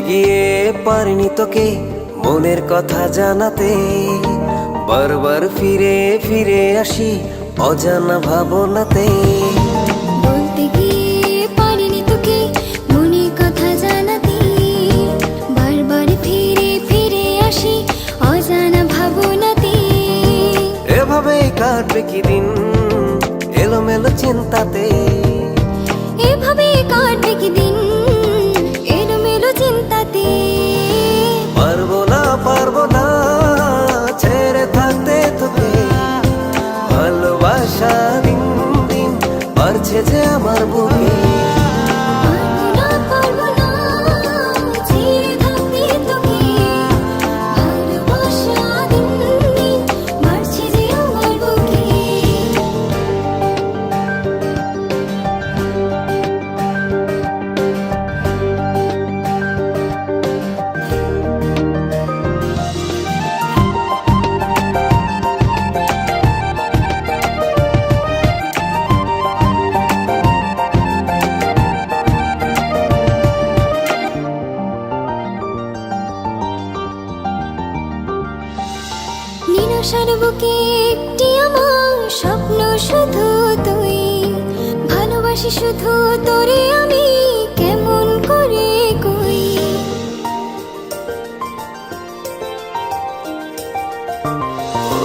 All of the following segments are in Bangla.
গিয়ে পারিনি তোকে মনের কথা জানাতে, বারবার ফিরে ফিরে আসি অজানা ভাবনাতে। বলতে গিয়ে পারিনি তোকে মনের কথা জানাতে, বারবার ফিরে ফিরে আসি অজানা ভাবনাতে। এভাবেই কাটবে কি দিন এলোমেলো চিন্তাতে, এভাবে কাটবে কি দিন এলোমেলো চিন্তাতে। পারবো না ছেড়ে থাকতে তোকে, ভালোবাসা দিন দিন বাড়ছে যে আমার বুকে। পারবো না ছেড়ে থাকতে তোকে, ভালোবাসা দিন দিন বাড়ছে যে আমার বুকে। নিরাশার বুকে একটি আমার স্বপ্ন শুধু তুই, ভালোবাসি শুধু তোরে আমি কেমন করে কই।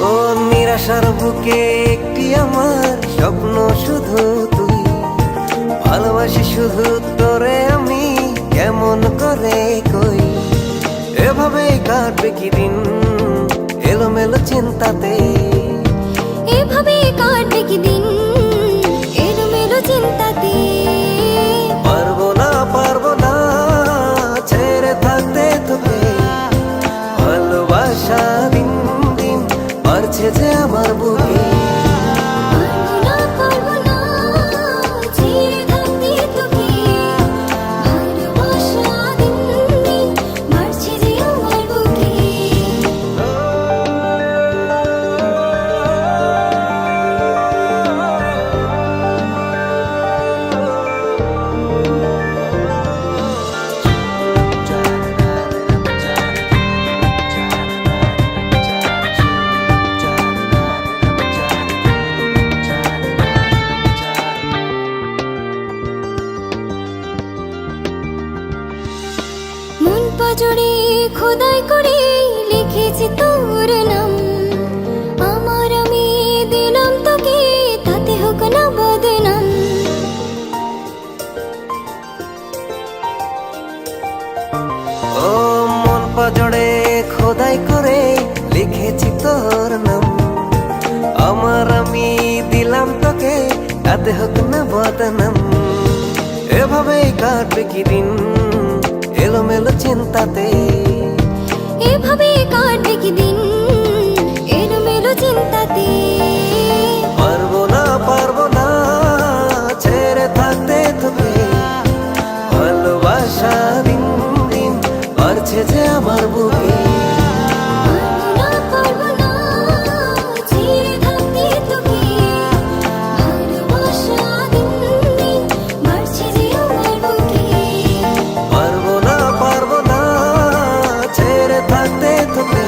ও নিরাশার বুকে একটি আমার স্বপ্ন শুধু তুই, ভালোবাসি শুধু তোরে আমি কেমন করে কই। এভাবেই কাটবে কি দিন এলোমেলো চিন্তাতে, এভাবে কাটবে কি দিন এলোমেলো চিন্তাতে। পারবো না ছেড়ে থাকতে তোকে, ভালোবাসা দিন দিন বাড়ছে যে আমার বুকে। পারবো না ছেড়ে থাকতে তোকে, ভালোবাসা দিন দিন বাড়ছে যে আমার বুকে। মন পাজরে খোদাই করে লিখেছি তোর নাম, আমার আমি দিলাম তোকে তাতে হোক না বদনাম। ও মন পাজড়ে খোদাই করে লিখেছি তোর নাম, আমার আমি দিলাম তোকে তাতে হোক না বদনাম। এভাবেই কাটবে কি দিন এলোমেলো চিন্তাতে, এভাবে কাটবে কি দিন এলোমেলো চিন্তাতে। পারবো না ছেড়ে থাকতে তোকে, ভালোবাসা দিন দিন বাড়ছে যে আমার বুকে। পারবো না ছেড়ে থাকতে তোকে, ভালোবাসা দিন দিন বাড়ছে যে আমার বুকে। পারবো না ছেড়ে থাকতে তোকে,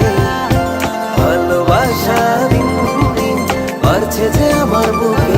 ভালোবাসা দিন দিন বাড়ছে যে আমার বুকে।